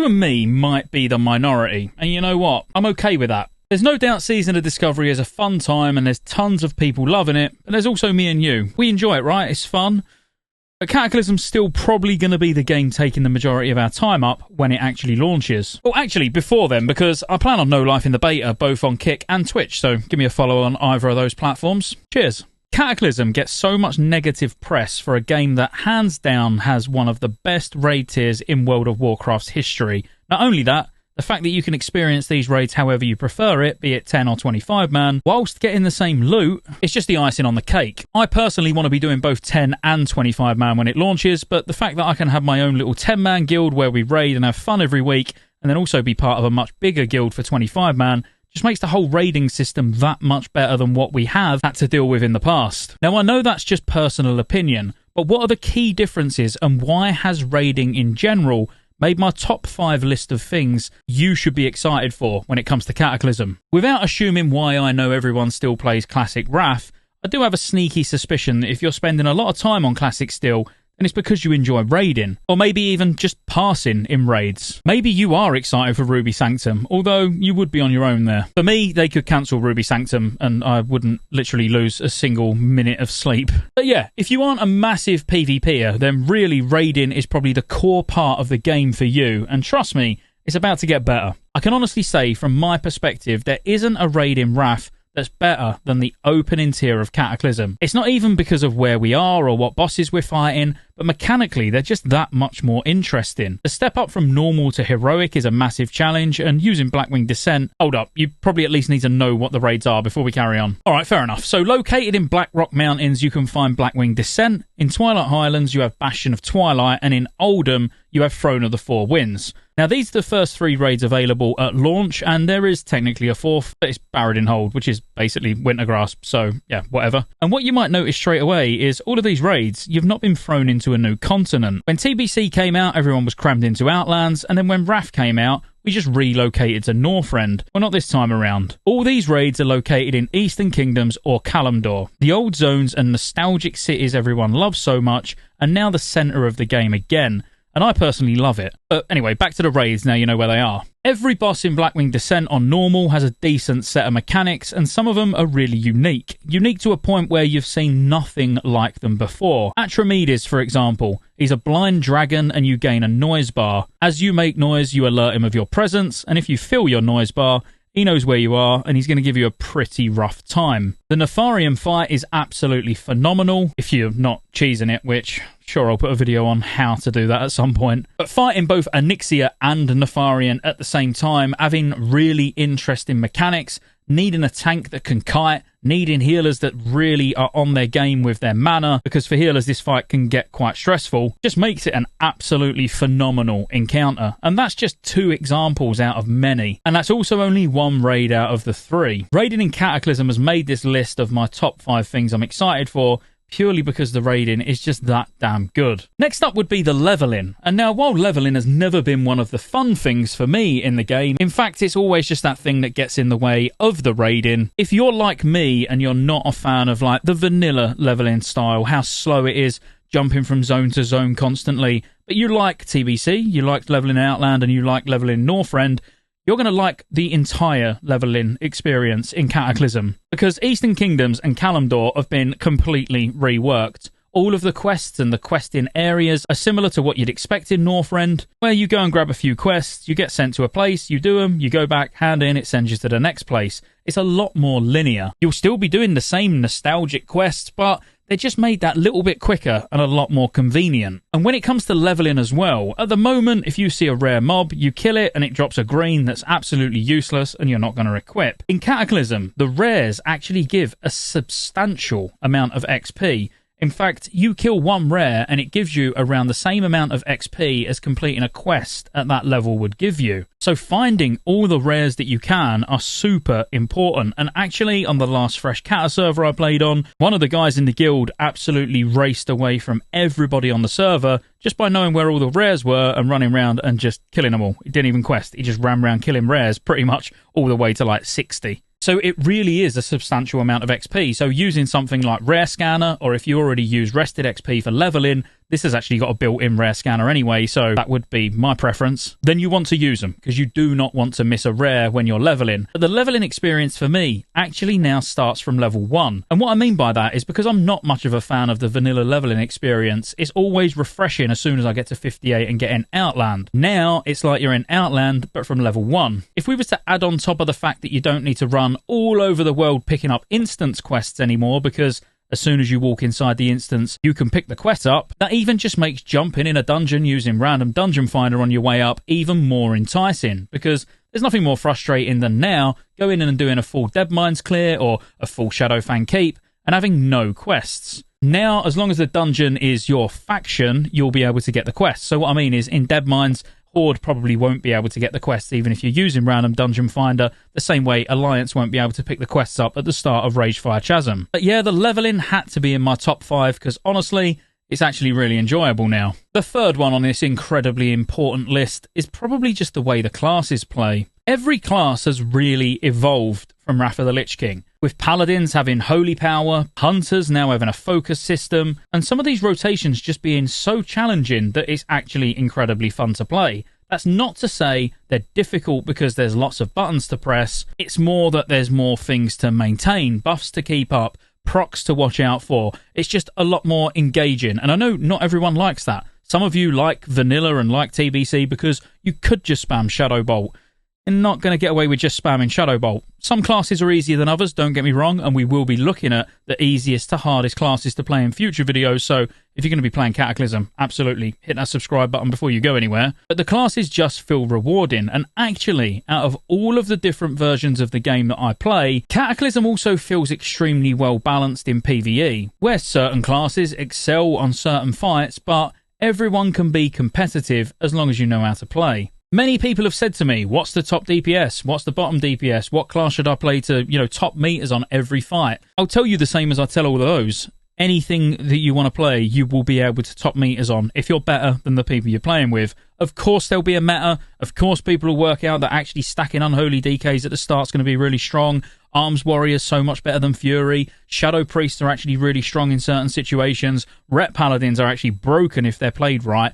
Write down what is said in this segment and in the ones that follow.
You and me might be the minority, and you know what? I'm okay with that. There's no doubt Season of Discovery is a fun time and there's tons of people loving it, but there's also me and you. We enjoy it, right? It's fun. But Cataclysm's still probably going to be the game taking the majority of our time up when it actually launches. Well, actually, before then, because I plan on No Life in the beta, both on Kick and Twitch, so give me a follow on either of those platforms. Cheers. Cataclysm gets so much negative press for a game that hands down has one of the best raid tiers in World of Warcraft's history. Not only that, the fact that you can experience these raids however you prefer it, be it 10 or 25 man, whilst getting the same loot, it's just the icing on the cake. I personally want to be doing both 10 and 25 man when it launches, but the fact that I can have my own little 10 man guild where we raid and have fun every week, and then also be part of a much bigger guild for 25 man, just makes the whole raiding system that much better than what we have had to deal with in the past. Now I know that's just personal opinion, but what are the key differences and why has raiding in general made my top 5 list of things you should be excited for when it comes to Cataclysm? Without assuming why I know everyone still plays Classic Wrath, I do have a sneaky suspicion that if you're spending a lot of time on Classic still, then it's because you enjoy raiding, or maybe even just passing in raids. Maybe you are excited for Ruby Sanctum, although you would be on your own there. For me, they could cancel Ruby Sanctum and I wouldn't literally lose a single minute of sleep. But yeah, if you aren't a massive PvPer, then really raiding is probably the core part of the game for you, and trust me, it's about to get better. I can honestly say, from my perspective, there isn't a raid in Wrath that's better than the opening tier of Cataclysm. It's not even because of where we are or what bosses we're fighting, but mechanically they're just that much more interesting. The step up from normal to heroic is a massive challenge, and using Blackwing Descent... Hold up, you probably at least need to know what the raids are before we carry on. Alright, fair enough. So located in Blackrock Mountains you can find Blackwing Descent, in Twilight Highlands you have Bastion of Twilight, and in Oldham you have Throne of the Four Winds. Now, these are the first 3 raids available at launch, and there is technically a 4th, but it's Barradin Hold, which is basically Wintergrasp, so yeah, whatever. And what you might notice straight away is all of these raids, you've not been thrown into a new continent. When TBC came out, everyone was crammed into Outlands, and then when Wrath came out, we just relocated to Northrend. Well, not this time around. All these raids are located in Eastern Kingdoms or Kalimdor, the old zones and nostalgic cities everyone loves so much, and now the centre of the game again. And I personally love it. But anyway, back to the raids, now you know where they are. Every boss in Blackwing Descent on normal has a decent set of mechanics, and some of them are really unique. Unique to a point where you've seen nothing like them before. Atramedes, for example. He's a blind dragon and you gain a noise bar. As you make noise, you alert him of your presence, and if you fill your noise bar, he knows where you are, and he's going to give you a pretty rough time. The Nefarian fight is absolutely phenomenal, if you're not cheesing it, which, sure, I'll put a video on how to do that at some point. But fighting both Onyxia and Nefarian at the same time, having really interesting mechanics, needing a tank that can kite, needing healers that really are on their game with their mana, because for healers this fight can get quite stressful, just makes it an absolutely phenomenal encounter. And that's just 2 examples out of many. And that's also only 1 raid out of the 3. Raiding in Cataclysm has made this list of my top 5 things I'm excited for, purely because the raiding is just that damn good. Next up would be the leveling. And now, while leveling has never been one of the fun things for me in the game, in fact it's always just that thing that gets in the way of the raiding. If you're like me and you're not a fan of like the vanilla leveling style, how slow it is, jumping from zone to zone constantly, but you like TBC, you like leveling Outland, and you like leveling Northrend, you're going to like the entire leveling experience in Cataclysm, because Eastern Kingdoms and Kalimdor have been completely reworked. All of the quests and the questing areas are similar to what you'd expect in Northrend, where you go and grab a few quests, you get sent to a place, you do them, you go back, hand in, it sends you to the next place. It's a lot more linear. You'll still be doing the same nostalgic quests, but they just made that little bit quicker and a lot more convenient. And when it comes to leveling as well, at the moment, if you see a rare mob, you kill it and it drops a green that's absolutely useless and you're not going to equip. In Cataclysm, the rares actually give a substantial amount of XP. In fact, you kill 1 rare and it gives you around the same amount of XP as completing a quest at that level would give you. So finding all the rares that you can are super important. And actually, on the last Fresh Cata server I played on, one of the guys in the guild absolutely raced away from everybody on the server just by knowing where all the rares were and running around and just killing them all. He didn't even quest, he just ran around killing rares pretty much all the way to like 60. So it really is a substantial amount of XP. So using something like Rare Scanner, or if you already use Rested XP for leveling, this has actually got a built-in rare scanner anyway, so that would be my preference. Then you want to use them, because you do not want to miss a rare when you're leveling. But the leveling experience for me actually now starts from level 1. And what I mean by that is because I'm not much of a fan of the vanilla leveling experience, it's always refreshing as soon as I get to 58 and get in Outland. Now, it's like you're in Outland, but from level 1. If we were to add on top of the fact that you don't need to run all over the world picking up instance quests anymore, because as soon as you walk inside the instance, you can pick the quest up, that even just makes jumping in a dungeon using random dungeon finder on your way up even more enticing, because there's nothing more frustrating than now going in and doing a full Dead Mines clear or a full Shadowfang Keep and having no quests. Now, as long as the dungeon is your faction, you'll be able to get the quests. So what I mean is, in Dead Mines, Horde probably won't be able to get the quests even if you're using random dungeon finder, the same way Alliance won't be able to pick the quests up at the start of Ragefire Chasm. But yeah, the leveling had to be in my top 5 because honestly, it's actually really enjoyable now. The third one on this incredibly important list is probably just the way the classes play. Every class has really evolved from Wrath of the Lich King, with Paladins having holy power, Hunters now having a focus system, and some of these rotations just being so challenging that it's actually incredibly fun to play. That's not to say they're difficult because there's lots of buttons to press, it's more that there's more things to maintain, buffs to keep up, procs to watch out for. It's just a lot more engaging, and I know not everyone likes that. Some of you like vanilla and like TBC because you could just spam Shadow Bolt. You're not going to get away with just spamming Shadow Bolt. Some classes are easier than others, don't get me wrong, and we will be looking at the easiest to hardest classes to play in future videos, so if you're going to be playing Cataclysm, absolutely hit that subscribe button before you go anywhere. But the classes just feel rewarding, and actually, out of all of the different versions of the game that I play, Cataclysm also feels extremely well balanced in PvE, where certain classes excel on certain fights, but everyone can be competitive as long as you know how to play. Many people have said to me, what's the top DPS? What's the bottom DPS? What class should I play to, top meters on every fight? I'll tell you the same as I tell all of those. Anything that you want to play, you will be able to top meters on if you're better than the people you're playing with. Of course, there'll be a meta. Of course, people will work out that actually stacking Unholy DKs at the start is going to be really strong. Arms Warriors so much better than Fury. Shadow Priests are actually really strong in certain situations. Ret Paladins are actually broken if they're played right.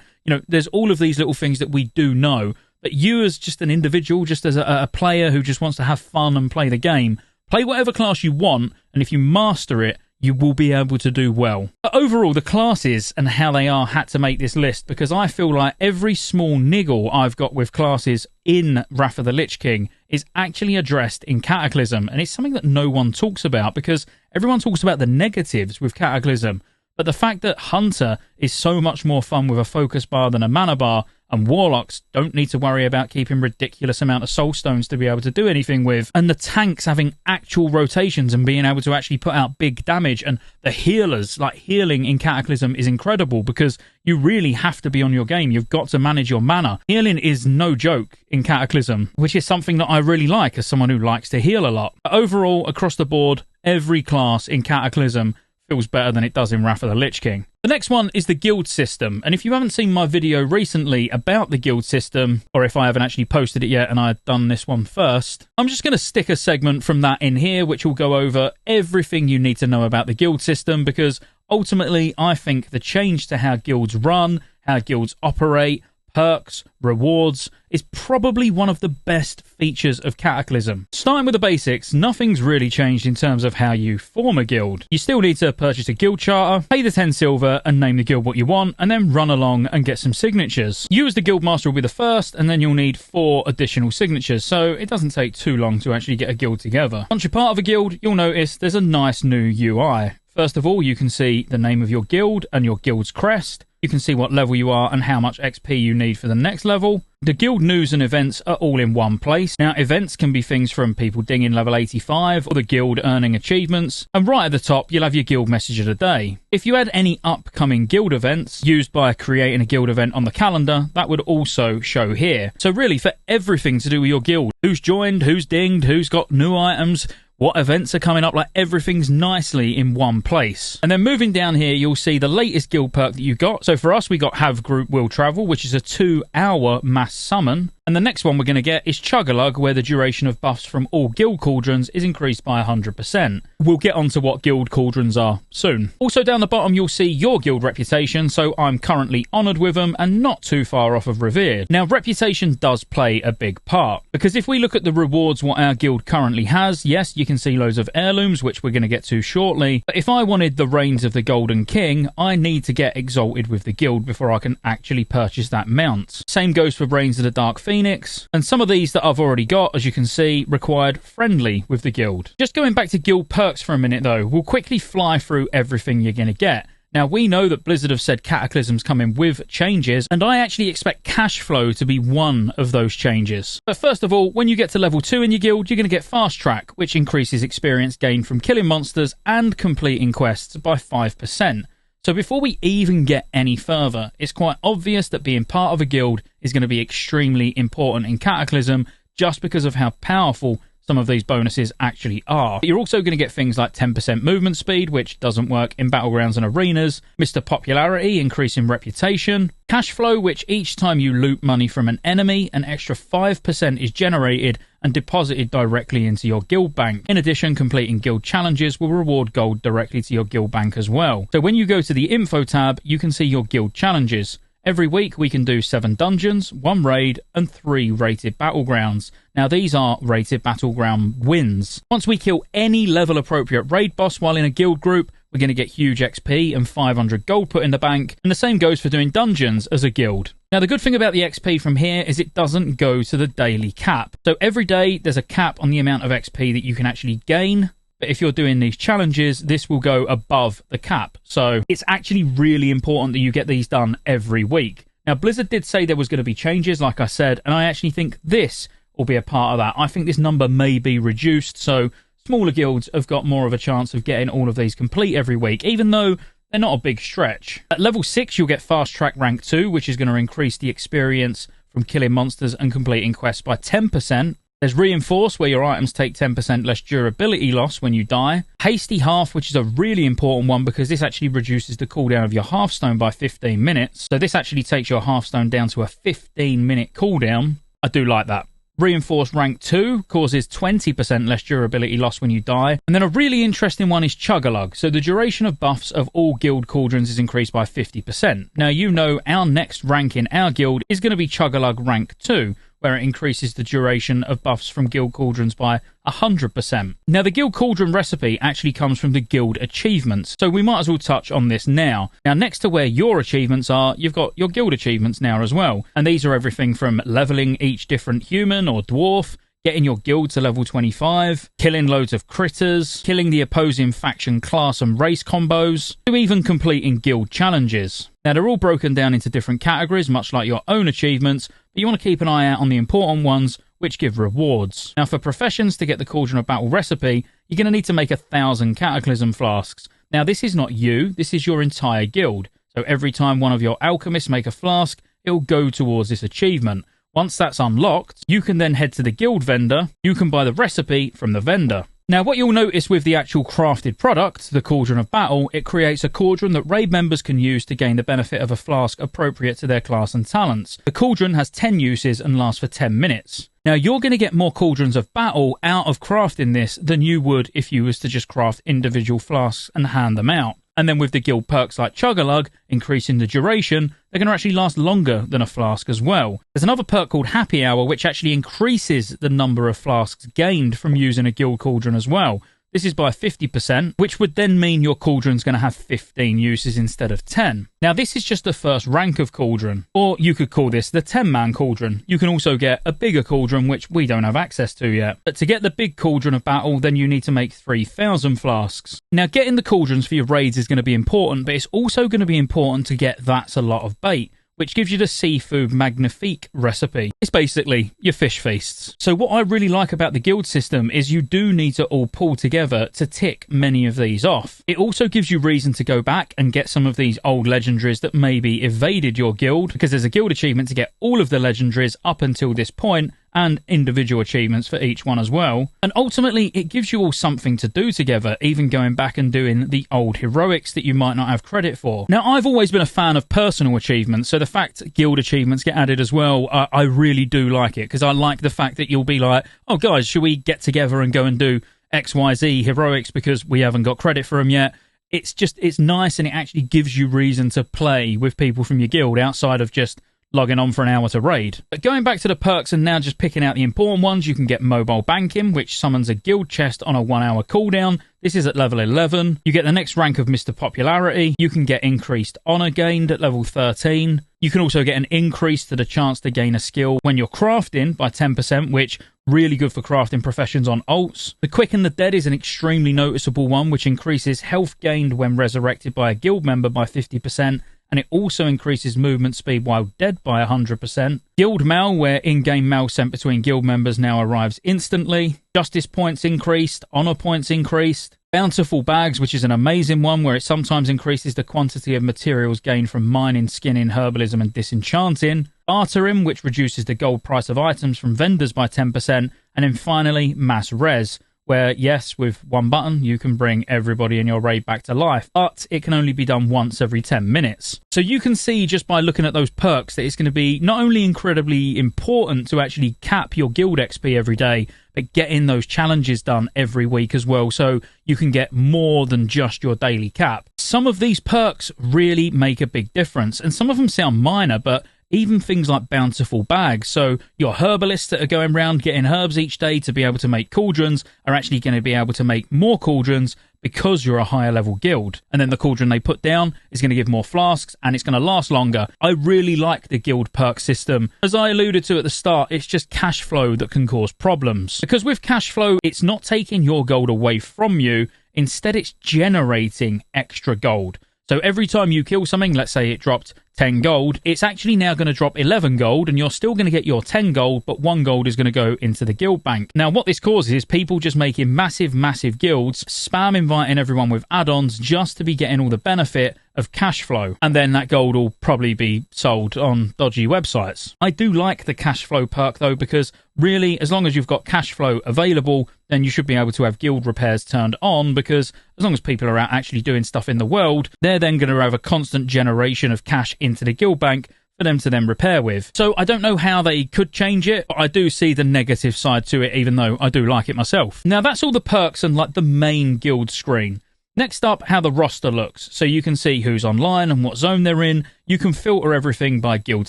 There's all of these little things that we do know. But you as just an individual, just as a player who just wants to have fun and play the game, play whatever class you want, and if you master it, you will be able to do well. But overall, the classes and how they are had to make this list because I feel like every small niggle I've got with classes in Wrath of the Lich King is actually addressed in Cataclysm, and it's something that no one talks about because everyone talks about the negatives with Cataclysm. But the fact that Hunter is so much more fun with a focus bar than a mana bar, and Warlocks don't need to worry about keeping ridiculous amount of soul stones to be able to do anything with, and the tanks having actual rotations and being able to actually put out big damage, and the healers, like healing in Cataclysm is incredible because you really have to be on your game. You've got to manage your mana. Healing is no joke in Cataclysm, which is something that I really like as someone who likes to heal a lot. But overall, across the board, every class in Cataclysm feels better than it does in Wrath of the Lich King. The next one is the guild system, and if you haven't seen my video recently about the guild system, or if I haven't actually posted it yet and I've done this one first, I'm just going to stick a segment from that in here which will go over everything you need to know about the guild system because ultimately I think the change to how guilds run, how guilds operate, perks, rewards, is probably one of the best features of Cataclysm. Starting with the basics, nothing's really changed in terms of how you form a guild. You still need to purchase a guild charter, pay the 10 silver and name the guild what you want, and then run along and get some signatures. You as the guild master will be the first, and then you'll need 4 additional signatures, so it doesn't take too long to actually get a guild together. Once you're part of a guild, you'll notice there's a nice new UI. First of all, you can see the name of your guild and your guild's crest. You can see what level you are and how much XP you need for the next level. The guild news and events are all in one place. Now, events can be things from people dinging level 85 or the guild earning achievements. And right at the top, you'll have your guild message of the day. If you had any upcoming guild events used by creating a guild event on the calendar, that would also show here. So really, for everything to do with your guild, who's joined, who's dinged, who's got new items, what events are coming up, like everything's nicely in one place. And then moving down here, you'll see the latest guild perk that you got. So for us, we got Have Group Will Travel, which is a 2-hour mass summon. And the next one we're going to get is Chug-a-Lug, where the duration of buffs from all guild cauldrons is increased by 100%. We'll get onto what guild cauldrons are soon. Also down the bottom you'll see your guild reputation, so I'm currently honoured with them and not too far off of revered. Now reputation does play a big part, because if we look at the rewards what our guild currently has, yes, you can see loads of heirlooms, which we're going to get to shortly, but if I wanted the Reigns of the Golden King, I need to get exalted with the guild before I can actually purchase that mount. Same goes for Reigns of the Dark Phoenix, and some of these that I've already got, as you can see, required friendly with the guild. Just going back to guild perks for a minute though, we'll quickly fly through everything you're going to get. Now, we know that Blizzard have said Cataclysm's coming with changes, and I actually expect cash flow to be one of those changes. But first of all, when you get to level 2 in your guild, you're going to get Fast Track, which increases experience gained from killing monsters and completing quests by 5%. So before we even get any further, it's quite obvious that being part of a guild is going to be extremely important in Cataclysm, just because of how powerful some of these bonuses actually are. But you're also going to get things like 10% movement speed, which doesn't work in battlegrounds and arenas, Mr. Popularity, increasing reputation, cash flow, which each time you loot money from an enemy, an extra 5% is generated and deposited directly into your guild bank. In addition, completing guild challenges will reward gold directly to your guild bank as well. So when you go to the info tab, you can see your guild challenges. Every week we can do 7 dungeons, 1 raid and 3 rated battlegrounds. Now these are rated battleground wins. Once we kill any level appropriate raid boss while in a guild group, we're going to get huge XP and 500 gold put in the bank, and the same goes for doing dungeons as a guild. Now the good thing about the XP from here is it doesn't go to the daily cap. So every day there's a cap on the amount of XP that you can actually gain. But if you're doing these challenges, this will go above the cap. So it's actually really important that you get these done every week. Now, Blizzard did say there was going to be changes, like I said, and I actually think this will be a part of that. I think this number may be reduced, so smaller guilds have got more of a chance of getting all of these complete every week, even though they're not a big stretch. At level 6, you'll get Fast Track Rank 2, which is going to increase the experience from killing monsters and completing quests by 10%. There's Reinforce, where your items take 10% less durability loss when you die. Hasty Half, which is a really important one because this actually reduces the cooldown of your Hearthstone by 15 minutes. So this actually takes your Hearthstone down to a 15-minute cooldown. I do like that. Reinforced Rank 2 causes 20% less durability loss when you die. And then a really interesting one is Chug-a-Lug. So the duration of buffs of all guild cauldrons is increased by 50%. Now, you know our next rank in our guild is going to be Chug-a-Lug Rank 2, where it increases the duration of buffs from guild cauldrons by 100%. Now, the guild cauldron recipe actually comes from the guild achievements, so we might as well touch on this now. Now, next to where your achievements are, you've got your guild achievements now as well, and these are everything from leveling each different human or dwarf, getting your guild to level 25, killing loads of critters, killing the opposing faction class and race combos, to even completing guild challenges. Now, they're all broken down into different categories, much like your own achievements, but you want to keep an eye out on the important ones, which give rewards. Now, for professions to get the Cauldron of Battle recipe, you're going to need to make 1,000 Cataclysm flasks. Now, this is not you, this is your entire guild. So every time one of your alchemists make a flask, it will go towards this achievement. Once that's unlocked, you can then head to the guild vendor. You can buy the recipe from the vendor. Now, what you'll notice with the actual crafted product, the Cauldron of Battle, it creates a cauldron that raid members can use to gain the benefit of a flask appropriate to their class and talents. The cauldron has 10 uses and lasts for 10 minutes. Now, you're going to get more Cauldrons of Battle out of crafting this than you would if you was to just craft individual flasks and hand them out. And then with the guild perks like Chug-a-Lug, increasing the duration, they're going to actually last longer than a flask as well. There's another perk called Happy Hour, which actually increases the number of flasks gained from using a guild cauldron as well. This is by 50%, which would then mean your cauldron's going to have 15 uses instead of 10. Now, this is just the first rank of cauldron, or you could call this the 10-man cauldron. You can also get a bigger cauldron, which we don't have access to yet. But to get the big Cauldron of Battle, then you need to make 3,000 flasks. Now, getting the cauldrons for your raids is going to be important, but it's also going to be important to get That's a Lot of Bait, which gives you the Seafood Magnifique recipe. It's basically your fish feasts. So what I really like about the guild system is you do need to all pull together to tick many of these off. It also gives you reason to go back and get some of these old legendaries that maybe evaded your guild, because there's a guild achievement to get all of the legendaries up until this point, and individual achievements for each one as well. And ultimately, it gives you all something to do together, even going back and doing the old heroics that you might not have credit for. Now, I've always been a fan of personal achievements, so the fact guild achievements get added as well, I really do like it, because I like the fact that you'll be like, oh guys, should we get together and go and do XYZ heroics because we haven't got credit for them yet? It's nice, and it actually gives you reason to play with people from your guild outside of just logging on for an hour to raid. But going back to the perks and now just picking out the important ones, you can get mobile banking, which summons a guild chest on a 1 hour cooldown. This is at level 11. You get the next rank of Mr. Popularity. You can get increased honor gained at level 13. You can also get an increase to the chance to gain a skill when you're crafting by 10%, which really good for crafting professions on alts. The Quicken the Dead is an extremely noticeable one, which increases health gained when resurrected by a guild member by 50%. And it also increases movement speed while dead by 100%. Guild mail, where in-game mail sent between guild members now arrives instantly. Justice points increased, honor points increased. Bountiful bags, which is an amazing one, where it sometimes increases the quantity of materials gained from mining, skinning, herbalism, and disenchanting. Bartering, which reduces the gold price of items from vendors by 10%. And then finally, mass res, where, yes, with one button, you can bring everybody in your raid back to life, but it can only be done once every 10 minutes. So you can see just by looking at those perks that it's going to be not only incredibly important to actually cap your guild XP every day, but getting those challenges done every week as well, so you can get more than just your daily cap. Some of these perks really make a big difference, and some of them sound minor, but even things like bountiful bags. So your herbalists that are going around getting herbs each day to be able to make cauldrons are actually going to be able to make more cauldrons because you're a higher level guild. And then the cauldron they put down is going to give more flasks and it's going to last longer. I really like the guild perk system. As I alluded to at the start, it's just cash flow that can cause problems. Because with cash flow, it's not taking your gold away from you. Instead, it's generating extra gold. So every time you kill something, let's say it dropped 10 gold, it's actually now going to drop 11 gold, and you're still going to get your 10 gold, but 1 gold is going to go into the guild bank. Now, what this causes is people just making massive guilds, spam inviting everyone with add-ons just to be getting all the benefit of cash flow, and then that gold will probably be sold on dodgy websites. I do like the cash flow perk though, because really, as long as you've got cash flow available, then you should be able to have guild repairs turned on, because as long as people are out actually doing stuff in the world, they're then going to have a constant generation of cash into the guild bank for them to then repair with. So I don't know how they could change it, but I do see the negative side to it, even though I do like it myself. Now, that's all the perks and like the main guild screen. Next up, how the roster looks. So you can see who's online and what zone they're in. You can filter everything by guild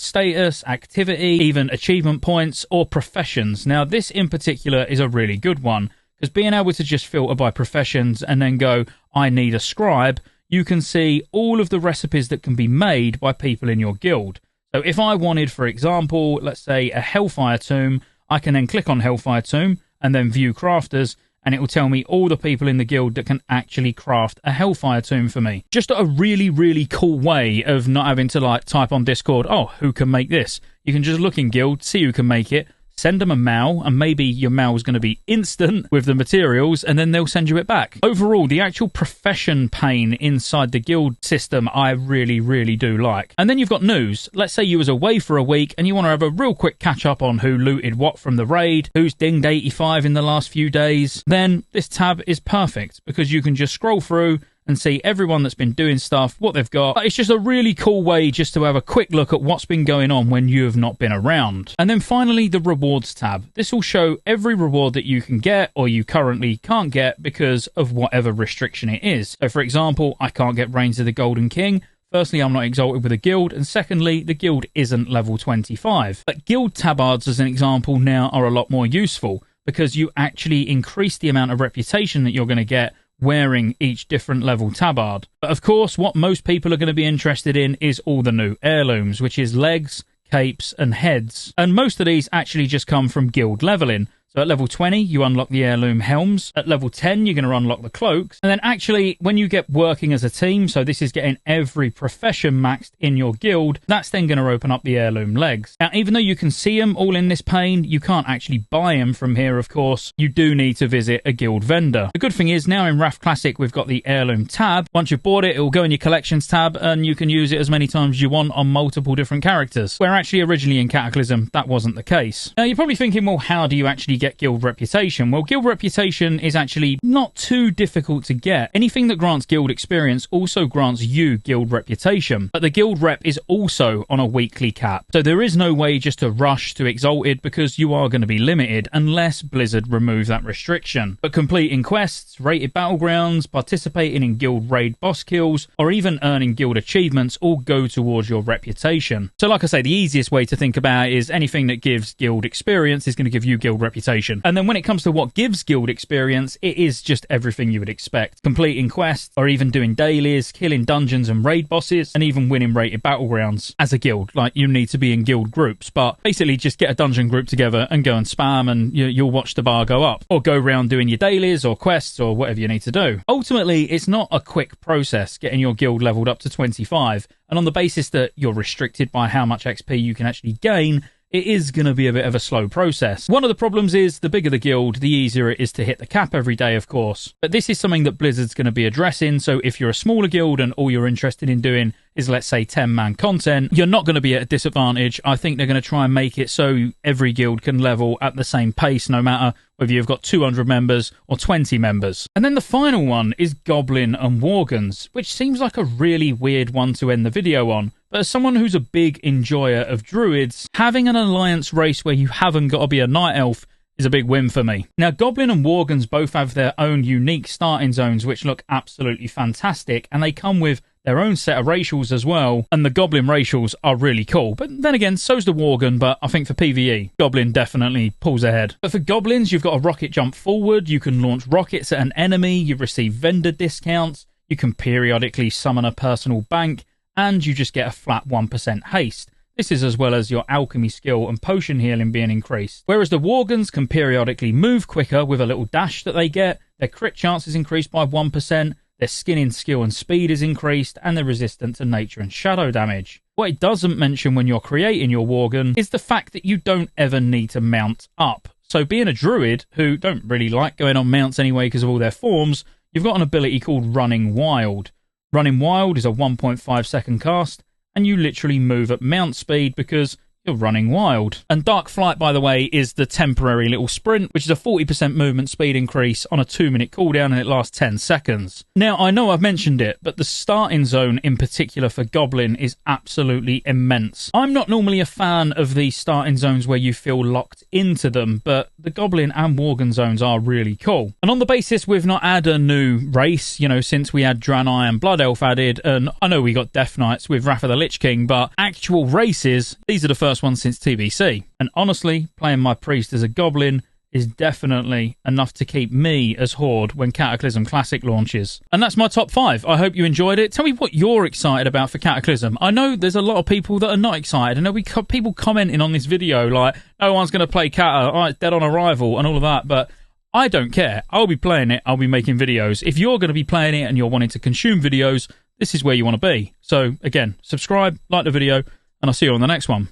status, activity, even achievement points or professions. Now, this in particular is a really good one, because being able to just filter by professions and then go, I need a scribe, you can see all of the recipes that can be made by people in your guild. So if I wanted, for example, let's say a Hellfire Tomb, I can then click on Hellfire Tomb and then view crafters, and it will tell me all the people in the guild that can actually craft a Hellfire Tomb for me. Just a really cool way of not having to like type on Discord, oh, who can make this? You can just look in guild, see who can make it, send them a mail, and maybe your mail is going to be instant with the materials, and then they'll send you it back. Overall, the actual profession pane inside the guild system, I really do like. And then you've got news. Let's say you was away for a week, and you want to have a real quick catch up on who looted what from the raid, who's dinged 85 in the last few days. Then this tab is perfect, because you can just scroll through and see everyone that's been doing stuff, what they've got. It's just a really cool way just to have a quick look at what's been going on when you have not been around. And then finally, the rewards tab. This will show every reward that you can get or you currently can't get because of whatever restriction it is. So for example, I can't get Reigns of the Golden King. Firstly, I'm not exalted with a guild, and secondly, the guild isn't level 25. But guild tabards, as an example, now are a lot more useful, because you actually increase the amount of reputation that you're going to get wearing each different level tabard. But of course, what most people are going to be interested in is all the new heirlooms, which is legs, capes, and heads. And most of these actually just come from guild leveling. So at level 20, you unlock the heirloom helms. At level 10, you're going to unlock the cloaks. And then actually, when you get working as a team, so this is getting every profession maxed in your guild, that's then going to open up the heirloom legs. Now, even though you can see them all in this pane, you can't actually buy them from here, of course. You do need to visit a guild vendor. The good thing is now in Wrath Classic, we've got the heirloom tab. Once you've bought it, it will go in your collections tab and you can use it as many times as you want on multiple different characters. Where actually originally in Cataclysm, that wasn't the case. Now, you're probably thinking, well, how do you actually get guild reputation? Well, guild reputation is actually not too difficult to get. Anything that grants guild experience also grants you guild reputation, but the guild rep is also on a weekly cap. So there is no way just to rush to Exalted because you are going to be limited unless Blizzard remove that restriction. But completing quests, rated battlegrounds, participating in guild raid boss kills, or even earning guild achievements all go towards your reputation. So like I say, the easiest way to think about it is anything that gives guild experience is going to give you guild reputation. And then when it comes to what gives guild experience, it is just everything you would expect. Completing quests, or even doing dailies, killing dungeons and raid bosses, and even winning rated battlegrounds as a guild. Like, you need to be in guild groups, but basically just get a dungeon group together and go and spam and you'll watch the bar go up. Or go around doing your dailies or quests or whatever you need to do. Ultimately, it's not a quick process getting your guild leveled up to 25, and on the basis that you're restricted by how much XP you can actually gain, it is going to be a bit of a slow process. One of the problems is the bigger the guild, the easier it is to hit the cap every day, of course. But this is something that Blizzard's going to be addressing, so if you're a smaller guild and all you're interested in doing is, let's say, 10-man content, you're not going to be at a disadvantage. I think they're going to try and make it so every guild can level at the same pace, no matter whether you've got 200 members or 20 members. And then the final one is Goblin and Worgens, which seems like a really weird one to end the video on. But as someone who's a big enjoyer of druids, having an alliance race where you haven't got to be a night elf is a big win for me. Now, Goblin and Worgens both have their own unique starting zones, which look absolutely fantastic, and they come with their own set of racials as well, and the Goblin racials are really cool. But then again, so's the Worgen, but I think for PvE, Goblin definitely pulls ahead. But for Goblins, you've got a rocket jump forward, you can launch rockets at an enemy, you receive vendor discounts, you can periodically summon a personal bank, and you just get a flat 1% haste. This is as well as your alchemy skill and potion healing being increased. Whereas the Worgens can periodically move quicker with a little dash that they get, their crit chance is increased by 1%, their skinning skill and speed is increased, and they're resistant to nature and shadow damage. What it doesn't mention when you're creating your Worgen is the fact that you don't ever need to mount up. So being a druid, who don't really like going on mounts anyway because of all their forms, you've got an ability called Running Wild. Running Wild is a 1.5 second cast, and you literally move at mount speed because you're running wild. And Dark Flight, by the way, is the temporary little sprint, which is a 40% movement speed increase on a 2-minute cooldown, and it lasts 10 seconds. Now, I know I've mentioned it, but the starting zone in particular for Goblin is absolutely immense. I'm not normally a fan of the starting zones where you feel locked into them, but the Goblin and Worgen zones are really cool. And on the basis we've not had a new race, since we had Draenei and Blood Elf added, and I know we got Death Knights with Wrath of the Lich King, but actual races, these are the first one since TBC. And honestly, playing my priest as a Goblin is definitely enough to keep me as Horde when Cataclysm Classic launches. And that's my top 5. I hope you enjoyed it. Tell me what you're excited about for Cataclysm. I know there's a lot of people that are not excited. I know we got people commenting on this video like, no one's going to play Cata, oh, it's dead on arrival and all of that, but I don't care. I'll be playing it. I'll be making videos. If you're going to be playing it and you're wanting to consume videos, this is where you want to be. So again, subscribe, like the video, and I'll see you on the next one.